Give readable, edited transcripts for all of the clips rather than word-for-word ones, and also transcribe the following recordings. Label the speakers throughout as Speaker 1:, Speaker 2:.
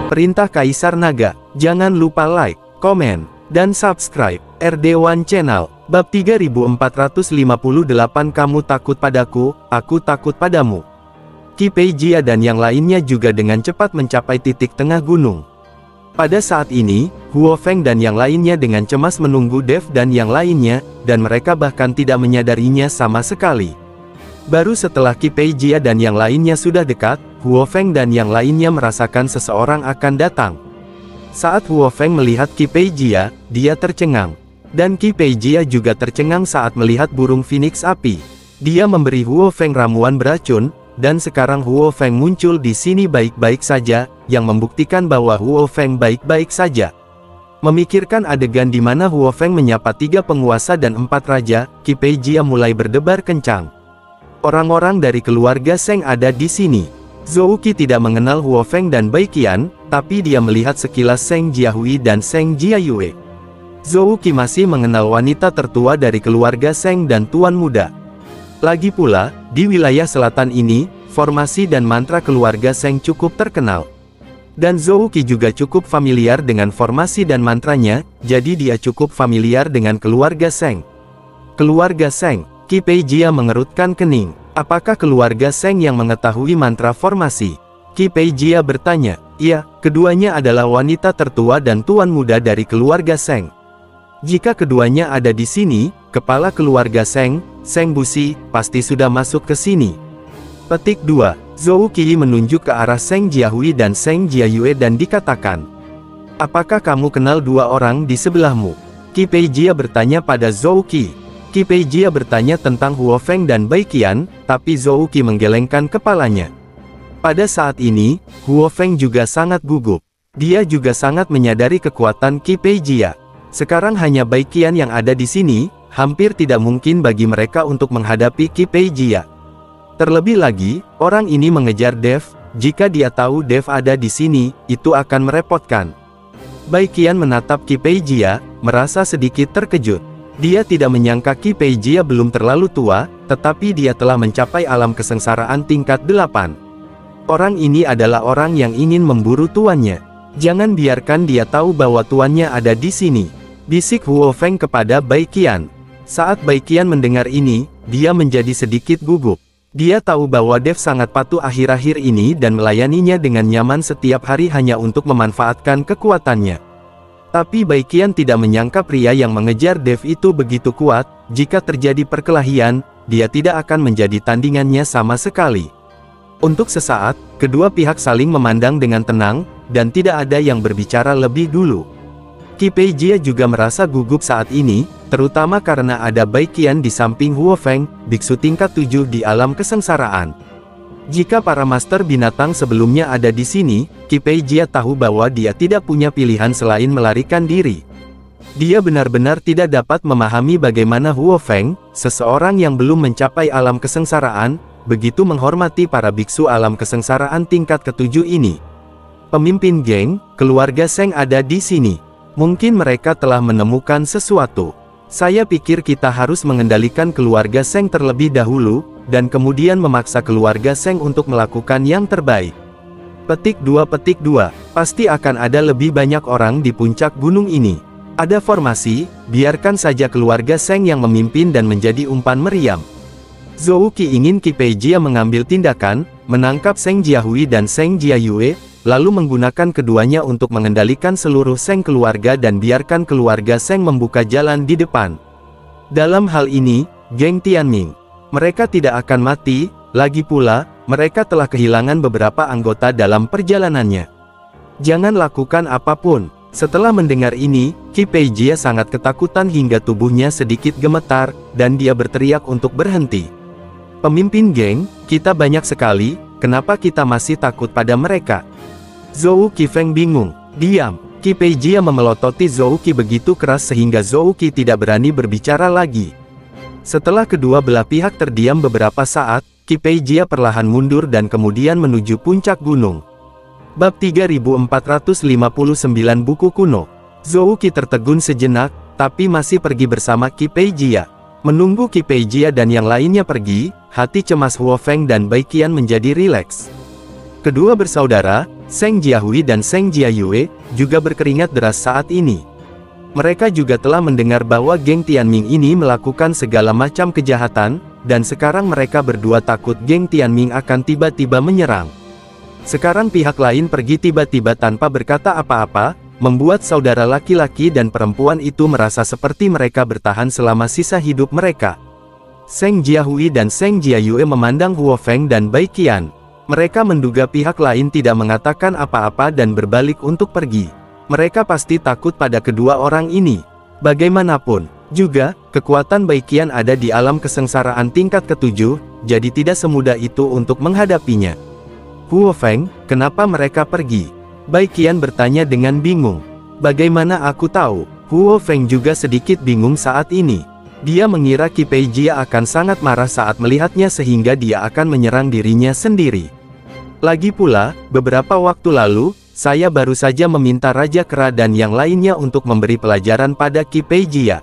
Speaker 1: Perintah Kaisar Naga. Jangan lupa like, komen, dan subscribe RD1 Channel. Bab 3458. Kamu takut padaku, aku takut padamu. Qi Pei Jia dan yang lainnya juga dengan cepat mencapai titik tengah gunung. Pada saat ini, Huo Feng dan yang lainnya dengan cemas menunggu Dev dan yang lainnya, dan mereka bahkan tidak menyadarinya sama sekali. Baru setelah Qi Pei Jia dan yang lainnya sudah dekat, Huo Feng dan yang lainnya merasakan seseorang akan datang. Saat Huo Feng melihat Qi Pei Jia, dia tercengang. Dan Qi Pei Jia juga tercengang saat melihat burung phoenix api. Dia memberi Huo Feng ramuan beracun, dan sekarang Huo Feng muncul di sini baik-baik saja, yang membuktikan bahwa Huo Feng baik-baik saja. Memikirkan adegan di mana Huo Feng menyapa 3 penguasa dan 4 raja, Qi Pei Jia mulai berdebar kencang. Orang-orang dari keluarga Seng ada di sini. Zhou Qi tidak mengenal Huo Feng dan Bai Qian, tapi dia melihat sekilas Seng Jiahui dan Seng Jiayue. Zhou Qi masih mengenal wanita tertua dari keluarga Seng dan tuan muda. Lagi pula, di wilayah selatan ini, formasi dan mantra keluarga Seng cukup terkenal. Dan Zhou Qi juga cukup familiar dengan formasi dan mantranya, jadi dia cukup familiar dengan keluarga Seng. Keluarga Seng. Qi Pei Jia mengerutkan kening. Apakah keluarga Seng yang mengetahui mantra formasi? Qi Pei Jia bertanya. Iya, keduanya adalah wanita tertua dan tuan muda dari keluarga Seng. Jika keduanya ada di sini, kepala keluarga Seng, Seng Busi, pasti sudah masuk ke sini. Petik 2. Zhou Qi menunjuk ke arah Seng Jiahui dan Seng Jiayue dan dikatakan, apakah kamu kenal 2 orang di sebelahmu? Qi Pei Jia bertanya pada Zhou Qi. Qi Pei Jia bertanya tentang Huo Feng dan Bai Qian, tapi Zhou Qi menggelengkan kepalanya. Pada saat ini, Huo Feng juga sangat gugup. Dia juga sangat menyadari kekuatan Qi Pei Jia. Sekarang hanya Bai Qian yang ada di sini, hampir tidak mungkin bagi mereka untuk menghadapi Qi Pei Jia. Terlebih lagi, orang ini mengejar Dev. Jika dia tahu Dev ada di sini, itu akan merepotkan. Bai Qian menatap Qi Pei Jia, merasa sedikit terkejut. Dia tidak menyangka Qi Pei Jia belum terlalu tua, tetapi dia telah mencapai alam kesengsaraan tingkat 8. Orang ini adalah orang yang ingin memburu tuannya. Jangan biarkan dia tahu bahwa tuannya ada di sini. Bisik Huo Feng kepada Bai Qian. Saat Bai Qian mendengar ini, dia menjadi sedikit gugup. Dia tahu bahwa Dev sangat patuh akhir-akhir ini dan melayaninya dengan nyaman setiap hari hanya untuk memanfaatkan kekuatannya. Tapi Bai Qian tidak menyangka pria yang mengejar Dev itu begitu kuat. Jika terjadi perkelahian, dia tidak akan menjadi tandingannya sama sekali. Untuk sesaat, kedua pihak saling memandang dengan tenang, dan tidak ada yang berbicara lebih dulu. Qi Pei Jia juga merasa gugup saat ini, terutama karena ada Bai Qian di samping Huo Feng, biksu tingkat 7 di alam kesengsaraan. Jika para master binatang sebelumnya ada di sini, Qi Pei Jia tahu bahwa dia tidak punya pilihan selain melarikan diri. Dia benar-benar tidak dapat memahami bagaimana Huo Feng, seseorang yang belum mencapai alam kesengsaraan, begitu menghormati para biksu alam kesengsaraan tingkat ke-7 ini. Pemimpin geng, keluarga Seng ada di sini. Mungkin mereka telah menemukan sesuatu. Saya pikir kita harus mengendalikan keluarga Seng terlebih dahulu, dan kemudian memaksa keluarga Seng untuk melakukan yang terbaik. Petik 2. Pasti akan ada lebih banyak orang di puncak gunung ini. Ada formasi, biarkan saja keluarga Seng yang memimpin dan menjadi umpan meriam. Zhou Qi ingin Qi Pei Jia mengambil tindakan, menangkap Seng Jiahui dan Seng Jiayue, lalu menggunakan keduanya untuk mengendalikan seluruh Seng keluarga dan biarkan keluarga Seng membuka jalan di depan. Dalam hal ini, geng Tianming, mereka tidak akan mati. Lagi pula, mereka telah kehilangan beberapa anggota dalam perjalanannya. Jangan lakukan apapun. Setelah mendengar ini, Qi Pei Jia sangat ketakutan hingga tubuhnya sedikit gemetar, dan dia berteriak untuk berhenti. Pemimpin geng, kita banyak sekali, kenapa kita masih takut pada mereka? Zhou Qi Feng bingung. Diam. Qi Pei Jia memelototi Zhou Qi begitu keras sehingga Zhou Qi tidak berani berbicara lagi. Setelah kedua belah pihak terdiam beberapa saat, Qi Pei Jia perlahan mundur dan kemudian menuju puncak gunung. Bab 3459 Buku Kuno. Zhou Qi tertegun sejenak, tapi masih pergi bersama Qi Pei Jia. Menunggu Qi Pei Jia dan yang lainnya pergi, hati cemas Huo Feng dan Bai Qian menjadi rileks. Kedua bersaudara, Seng Jiahui dan Seng Jiayue juga berkeringat deras saat ini. Mereka juga telah mendengar bahwa geng Tianming ini melakukan segala macam kejahatan, dan sekarang mereka berdua takut geng Tianming akan tiba-tiba menyerang. Sekarang pihak lain pergi tiba-tiba tanpa berkata apa-apa, membuat saudara laki-laki dan perempuan itu merasa seperti mereka bertahan selama sisa hidup mereka. Seng Jiahui dan Seng Jiayue memandang Huo Feng dan Bai Qian. Mereka menduga pihak lain tidak mengatakan apa-apa dan berbalik untuk pergi. Mereka pasti takut pada kedua orang ini. Bagaimanapun juga, kekuatan Bai Qian ada di alam kesengsaraan tingkat ke-7, jadi tidak semudah itu untuk menghadapinya. Huo Feng, kenapa mereka pergi? Bai Qian bertanya dengan bingung. Bagaimana aku tahu? Huo Feng juga sedikit bingung saat ini. Dia mengira Qi Peijia akan sangat marah saat melihatnya sehingga dia akan menyerang dirinya sendiri. Lagi pula, beberapa waktu lalu, saya baru saja meminta Raja Kera dan yang lainnya untuk memberi pelajaran pada Qi Peijia.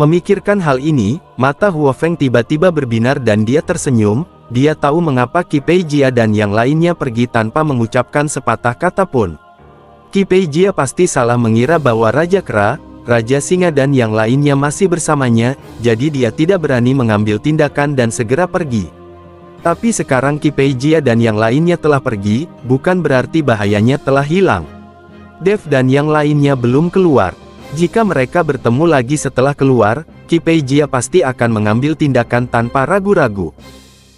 Speaker 1: Memikirkan hal ini, mata Huo Feng tiba-tiba berbinar dan dia tersenyum. Dia tahu mengapa Qi Peijia dan yang lainnya pergi tanpa mengucapkan sepatah kata pun. Qi Peijia pasti salah mengira bahwa Raja Kera, Raja Singa dan yang lainnya masih bersamanya, jadi dia tidak berani mengambil tindakan dan segera pergi. Tapi sekarang Qi Peijia dan yang lainnya telah pergi, bukan berarti bahayanya telah hilang. Dev dan yang lainnya belum keluar. Jika mereka bertemu lagi setelah keluar, Qi Peijia pasti akan mengambil tindakan tanpa ragu-ragu.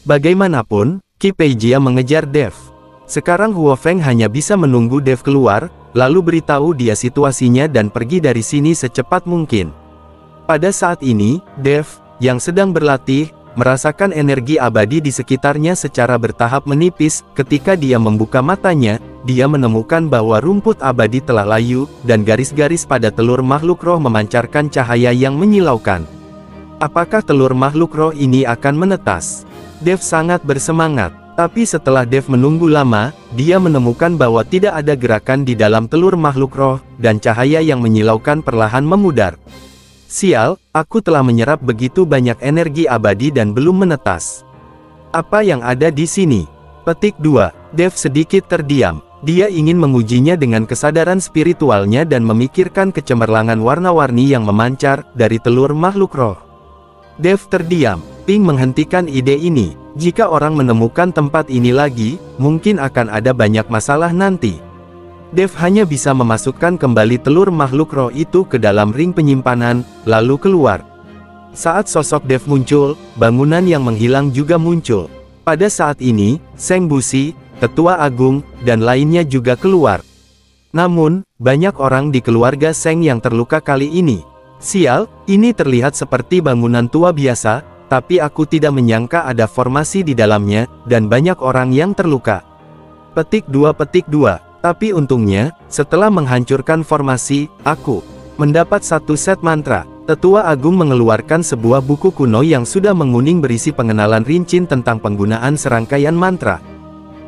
Speaker 1: Bagaimanapun, Qi Peijia mengejar Dev. Sekarang Huo Feng hanya bisa menunggu Dev keluar, lalu beritahu dia situasinya dan pergi dari sini secepat mungkin. Pada saat ini, Dev, yang sedang berlatih, merasakan energi abadi di sekitarnya secara bertahap menipis. Ketika dia membuka matanya, dia menemukan bahwa rumput abadi telah layu, dan garis-garis pada telur makhluk roh memancarkan cahaya yang menyilaukan. Apakah telur makhluk roh ini akan menetas? Dev sangat bersemangat. Tapi setelah Dev menunggu lama, dia menemukan bahwa tidak ada gerakan di dalam telur makhluk roh, dan cahaya yang menyilaukan perlahan memudar. Sial, aku telah menyerap begitu banyak energi abadi dan belum menetas. Apa yang ada di sini? Petik 2. Dev sedikit terdiam. Dia ingin mengujinya dengan kesadaran spiritualnya dan memikirkan kecemerlangan warna-warni yang memancar dari telur makhluk roh. Dev terdiam. Ping menghentikan ide ini. Jika orang menemukan tempat ini lagi, mungkin akan ada banyak masalah nanti. Dev hanya bisa memasukkan kembali telur makhluk roh itu ke dalam ring penyimpanan, lalu keluar. Saat sosok Dev muncul, bangunan yang menghilang juga muncul. Pada saat ini, Seng Busi, Tetua Agung, dan lainnya juga keluar. Namun, banyak orang di keluarga Seng yang terluka kali ini. Sial, ini terlihat seperti bangunan tua biasa, tapi aku tidak menyangka ada formasi di dalamnya, dan banyak orang yang terluka. Petik 2. Tapi untungnya, setelah menghancurkan formasi, aku mendapat satu set mantra. Tetua Agung mengeluarkan sebuah buku kuno yang sudah menguning berisi pengenalan rinci tentang penggunaan serangkaian mantra.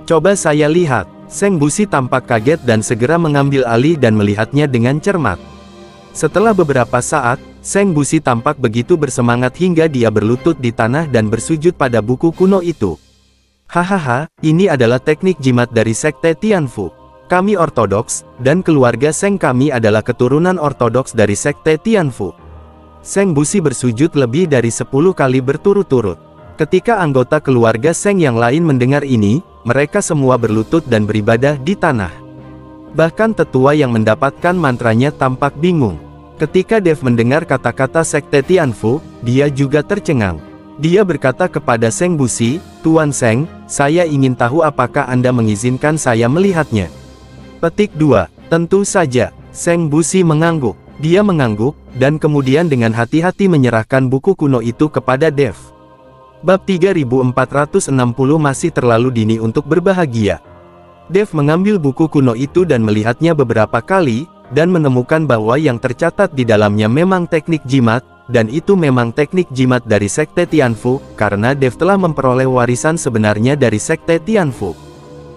Speaker 1: Coba saya lihat. Seng Busi tampak kaget dan segera mengambil alih dan melihatnya dengan cermat. Setelah beberapa saat, Seng Busi tampak begitu bersemangat hingga dia berlutut di tanah dan bersujud pada buku kuno itu. Hahaha, ini adalah teknik jimat dari Sekte Tianfu. Kami ortodoks, dan keluarga Seng kami adalah keturunan ortodoks dari Sekte Tianfu. Seng Busi bersujud lebih dari 10 kali berturut-turut. Ketika anggota keluarga Seng yang lain mendengar ini, mereka semua berlutut dan beribadah di tanah. Bahkan tetua yang mendapatkan mantranya tampak bingung. Ketika Dev mendengar kata-kata Sekte Tianfu, dia juga tercengang. Dia berkata kepada Seng Busi, "Tuan Seng, saya ingin tahu apakah Anda mengizinkan saya melihatnya?" Petik 2. Tentu saja. Seng Busi mengangguk. Dia mengangguk, dan kemudian dengan hati-hati menyerahkan buku kuno itu kepada Dev. Bab 3460 masih terlalu dini untuk berbahagia. Dev mengambil buku kuno itu dan melihatnya beberapa kali, dan menemukan bahwa yang tercatat di dalamnya memang teknik jimat, dan itu memang teknik jimat dari Sekte Tianfu, karena Dev telah memperoleh warisan sebenarnya dari Sekte Tianfu.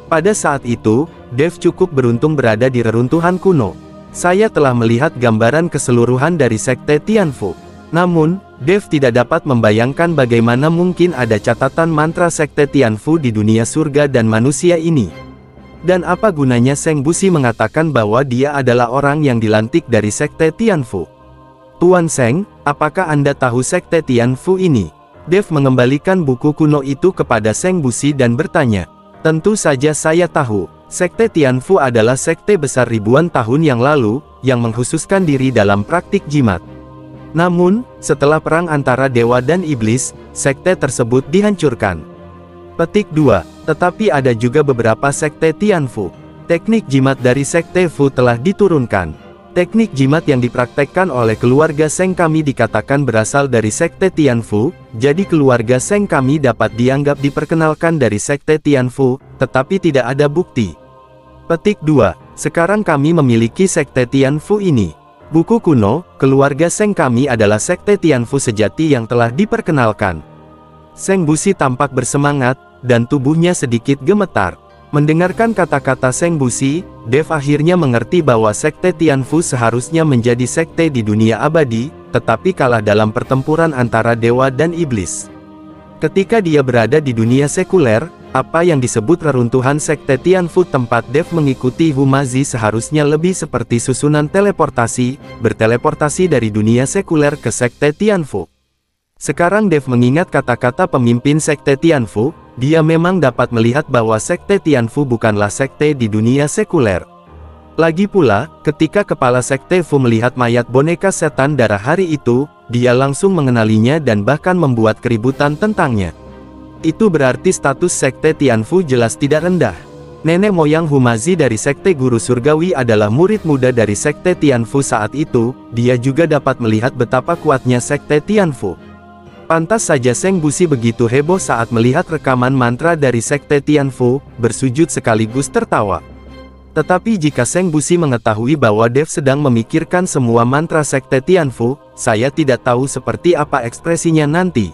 Speaker 1: Pada saat itu, Dev cukup beruntung berada di reruntuhan kuno. Saya telah melihat gambaran keseluruhan dari Sekte Tianfu. Namun, Dev tidak dapat membayangkan bagaimana mungkin ada catatan mantra Sekte Tianfu di dunia surga dan manusia ini. Dan apa gunanya Seng Busi mengatakan bahwa dia adalah orang yang dilantik dari Sekte Tianfu? Tuan Seng, apakah Anda tahu Sekte Tianfu ini? Dev mengembalikan buku kuno itu kepada Seng Busi dan bertanya. Tentu saja saya tahu. Sekte Tianfu adalah sekte besar ribuan tahun yang lalu, yang mengkhususkan diri dalam praktik jimat. Namun, setelah perang antara dewa dan iblis, sekte tersebut dihancurkan. Petik 2. Tetapi ada juga beberapa sekte Tianfu. Teknik jimat dari sekte Fu telah diturunkan. Teknik jimat yang dipraktekkan oleh keluarga Seng kami dikatakan berasal dari sekte Tianfu, jadi keluarga Seng kami dapat dianggap diperkenalkan dari sekte Tianfu, tetapi tidak ada bukti. Petik 2. Sekarang kami memiliki sekte Tianfu ini. Buku kuno, keluarga Seng kami adalah sekte Tianfu sejati yang telah diperkenalkan. Seng Busi tampak bersemangat, dan tubuhnya sedikit gemetar. Mendengarkan kata-kata Seng Busi, Dev akhirnya mengerti bahwa sekte Tianfu seharusnya menjadi sekte di dunia abadi, tetapi kalah dalam pertempuran antara dewa dan iblis. Ketika dia berada di dunia sekuler, apa yang disebut reruntuhan sekte Tianfu tempat Dev mengikuti Humazi seharusnya lebih seperti susunan teleportasi, berteleportasi dari dunia sekuler ke sekte Tianfu. Sekarang Dev mengingat kata-kata pemimpin sekte Tianfu, dia memang dapat melihat bahwa sekte Tianfu bukanlah sekte di dunia sekuler. Lagi pula, ketika kepala sekte Fu melihat mayat boneka setan darah hari itu, dia langsung mengenalinya dan bahkan membuat keributan tentangnya. Itu berarti status sekte Tianfu jelas tidak rendah. Nenek moyang Humazi dari sekte Guru Surgawi adalah murid muda dari sekte Tianfu saat itu, dia juga dapat melihat betapa kuatnya sekte Tianfu. Pantas saja Seng Busi begitu heboh saat melihat rekaman mantra dari sekte Tianfu, bersujud sekaligus tertawa. Tetapi jika Seng Busi mengetahui bahwa Dev sedang memikirkan semua mantra sekte Tianfu, saya tidak tahu seperti apa ekspresinya nanti.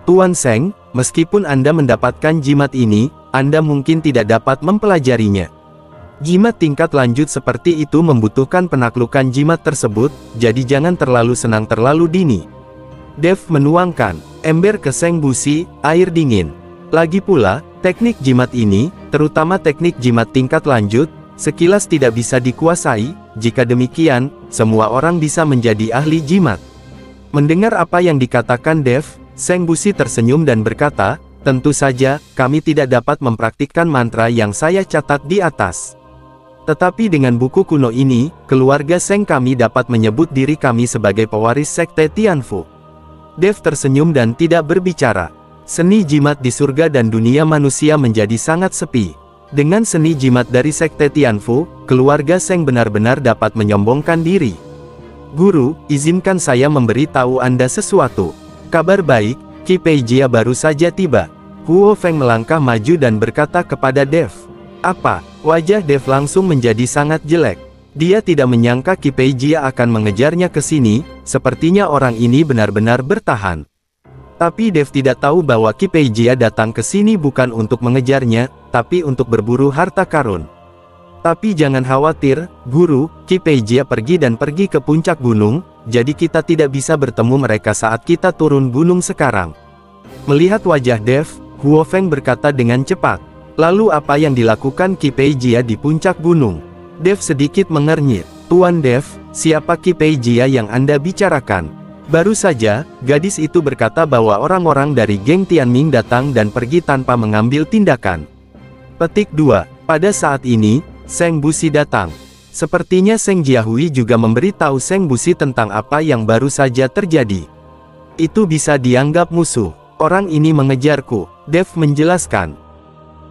Speaker 1: Tuan Seng, meskipun Anda mendapatkan jimat ini, Anda mungkin tidak dapat mempelajarinya. Jimat tingkat lanjut seperti itu membutuhkan penaklukan jimat tersebut, jadi jangan terlalu senang terlalu dini. Dev menuangkan ember ke Seng Busi, air dingin. Lagi pula, teknik jimat ini, terutama teknik jimat tingkat lanjut, sekilas tidak bisa dikuasai. Jika demikian, semua orang bisa menjadi ahli jimat. Mendengar apa yang dikatakan Dev, Seng Busi tersenyum dan berkata, tentu saja, kami tidak dapat mempraktikkan mantra yang saya catat di atas. Tetapi dengan buku kuno ini, keluarga Seng kami dapat menyebut diri kami sebagai pewaris sekte Tianfu. Dev tersenyum dan tidak berbicara. Seni jimat di surga dan dunia manusia menjadi sangat sepi. Dengan seni jimat dari sekte Tianfu, keluarga Seng benar-benar dapat menyombongkan diri. Guru, izinkan saya memberi tahu Anda sesuatu. Kabar baik, Qi Peijia baru saja tiba. Huo Feng melangkah maju dan berkata kepada Dev. Apa? Wajah Dev langsung menjadi sangat jelek. Dia tidak menyangka Qi Peijia akan mengejarnya ke sini, sepertinya orang ini benar-benar bertahan. Tapi Dev tidak tahu bahwa Qi Peijia datang ke sini bukan untuk mengejarnya, tapi untuk berburu harta karun. Tapi jangan khawatir, Guru, Qi Peijia pergi dan pergi ke puncak gunung, jadi kita tidak bisa bertemu mereka saat kita turun gunung sekarang. Melihat wajah Dev, Huo Feng berkata dengan cepat. Lalu apa yang dilakukan Qi Peijia di puncak gunung? Dev sedikit mengernyit. Tuan Dev, siapa Qi Peijia yang Anda bicarakan? Baru saja, gadis itu berkata bahwa orang-orang dari geng Tianming datang dan pergi tanpa mengambil tindakan. Petik 2. Pada saat ini, Seng Busi datang. Sepertinya Seng Jiahui juga memberi tahu Seng Busi tentang apa yang baru saja terjadi. Itu bisa dianggap musuh. Orang ini mengejarku, Dev menjelaskan.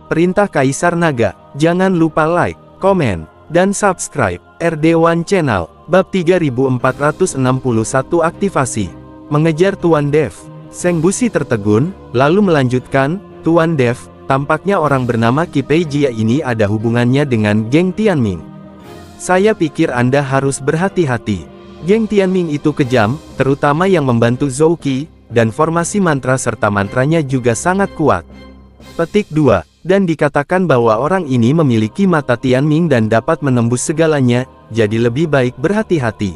Speaker 1: Perintah Kaisar Naga, jangan lupa like, komen, dan subscribe, RD1 Channel, bab 3461 aktivasi. Mengejar Tuan Dev. Seng Busi tertegun, lalu melanjutkan, Tuan Dev, tampaknya orang bernama Qi Peijia ini ada hubungannya dengan geng Tianming. Saya pikir Anda harus berhati-hati. Geng Tianming itu kejam, terutama yang membantu Zhou Qi, dan formasi mantra serta mantranya juga sangat kuat. Petik 2. Dan dikatakan bahwa orang ini memiliki mata Tianming dan dapat menembus segalanya, jadi lebih baik berhati-hati.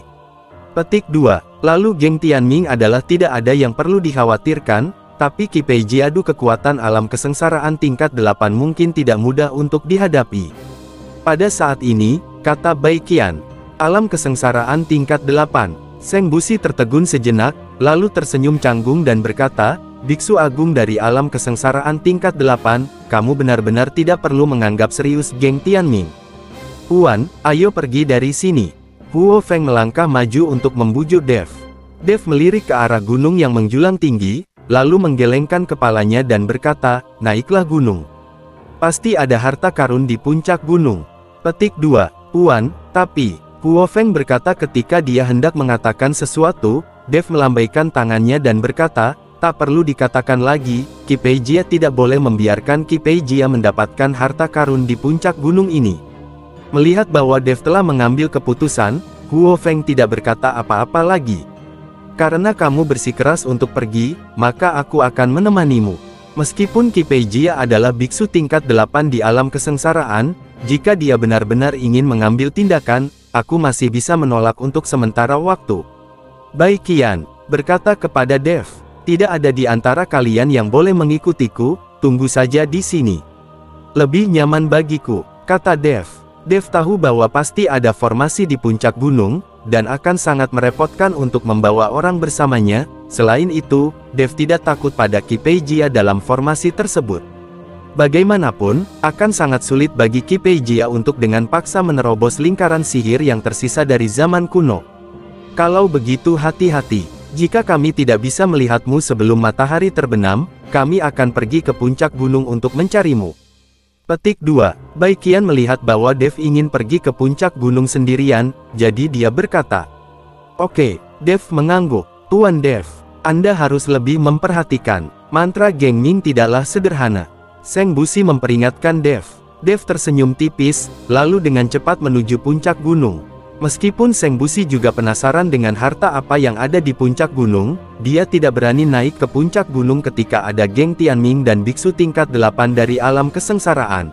Speaker 1: Petik 2. Lalu geng Tianming adalah tidak ada yang perlu dikhawatirkan, Tapi Qi Peiji adu kekuatan alam kesengsaraan tingkat 8 mungkin tidak mudah untuk dihadapi. Pada saat ini, kata Bai Qian, alam kesengsaraan tingkat 8. Seng Busi tertegun sejenak, lalu tersenyum canggung dan berkata, Biksu Agung dari alam kesengsaraan tingkat 8, kamu benar-benar tidak perlu menganggap serius geng Tianming. Huan, ayo pergi dari sini. Huo Feng melangkah maju untuk membujuk Dev. Dev melirik ke arah gunung yang menjulang tinggi, lalu menggelengkan kepalanya dan berkata, naiklah gunung. Pasti ada harta karun di puncak gunung. Petik 2. Huan, tapi, Huo Feng berkata ketika dia hendak mengatakan sesuatu, Dev melambaikan tangannya dan berkata, tak perlu dikatakan lagi, Qi Peiji tidak boleh membiarkan Qi Peiji mendapatkan harta karun di puncak gunung ini. Melihat bahwa Dev telah mengambil keputusan, Huo Feng tidak berkata apa-apa lagi. Karena kamu bersikeras untuk pergi, maka aku akan menemanimu. Meskipun Qi Peiji adalah biksu tingkat 8 di alam kesengsaraan, jika dia benar-benar ingin mengambil tindakan, aku masih bisa menolak untuk sementara waktu. Bai Qian berkata kepada Dev, tidak ada di antara kalian yang boleh mengikutiku, tunggu saja di sini. Lebih nyaman bagiku, kata Dev. Dev tahu bahwa pasti ada formasi di puncak gunung, dan akan sangat merepotkan untuk membawa orang bersamanya. Selain itu, Dev tidak takut pada Qi Peiji dalam formasi tersebut. Bagaimanapun, akan sangat sulit bagi Qi Peiji untuk dengan paksa menerobos lingkaran sihir yang tersisa dari zaman kuno. Kalau begitu hati-hati. Jika kami tidak bisa melihatmu sebelum matahari terbenam, kami akan pergi ke puncak gunung untuk mencarimu. Petik 2. Bai Qian melihat bahwa Dev ingin pergi ke puncak gunung sendirian, jadi dia berkata, oke. Dev mengangguk. Tuan Dev, Anda harus lebih memperhatikan. Mantra Geng Ming tidaklah sederhana. Seng Busi memperingatkan Dev. Dev tersenyum tipis, lalu dengan cepat menuju puncak gunung. Meskipun Seng Busi juga penasaran dengan harta apa yang ada di puncak gunung, dia tidak berani naik ke puncak gunung ketika ada geng Tianming dan biksu tingkat 8 dari alam kesengsaraan.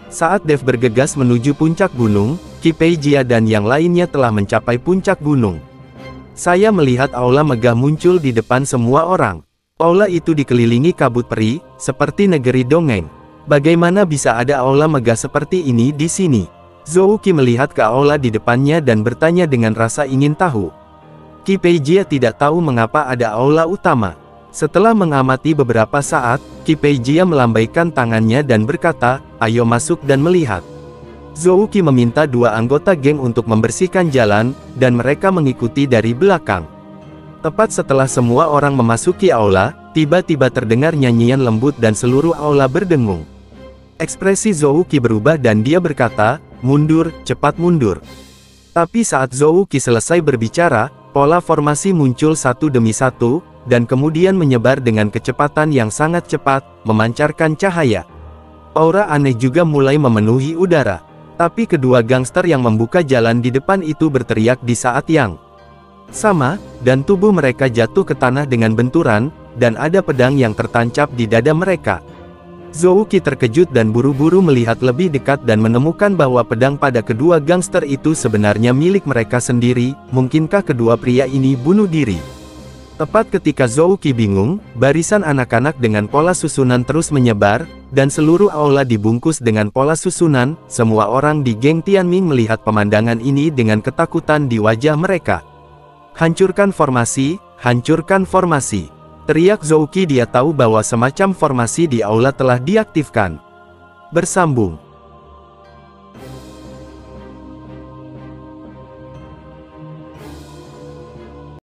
Speaker 1: Saat Dev bergegas menuju puncak gunung, Qi Peiji dan yang lainnya telah mencapai puncak gunung. Saya melihat aula megah muncul di depan semua orang. Aula itu dikelilingi kabut peri, seperti negeri dongeng. Bagaimana bisa ada aula megah seperti ini di sini? Zhou Qi melihat ke aula di depannya dan bertanya dengan rasa ingin tahu. Qi Peiji tidak tahu mengapa ada aula utama. Setelah mengamati beberapa saat, Qi Peiji melambaikan tangannya dan berkata, ayo masuk dan melihat. Zhou Qi meminta dua anggota geng untuk membersihkan jalan, dan mereka mengikuti dari belakang. Tepat setelah semua orang memasuki aula, tiba-tiba terdengar nyanyian lembut dan seluruh aula berdengung. Ekspresi Zhou Qi berubah dan dia berkata, mundur, cepat mundur. Tapi saat Zhou Qi selesai berbicara, pola formasi muncul satu demi satu, dan kemudian menyebar dengan kecepatan yang sangat cepat, memancarkan cahaya. Aura aneh juga mulai memenuhi udara. Tapi kedua gangster yang membuka jalan di depan itu berteriak di saat yang sama, dan tubuh mereka jatuh ke tanah dengan benturan, dan ada pedang yang tertancap di dada mereka. Zhou Qi terkejut dan buru-buru melihat lebih dekat dan menemukan bahwa pedang pada kedua gangster itu sebenarnya milik mereka sendiri. Mungkinkah kedua pria ini bunuh diri? Tepat ketika Zhou Qi bingung, barisan anak-anak dengan pola susunan terus menyebar, dan seluruh aula dibungkus dengan pola susunan. Semua orang di geng Tianming melihat pemandangan ini dengan ketakutan di wajah mereka. Hancurkan formasi, hancurkan formasi. Teriak Zhou Qi. Dia tahu bahwa semacam formasi di aula telah diaktifkan. Bersambung.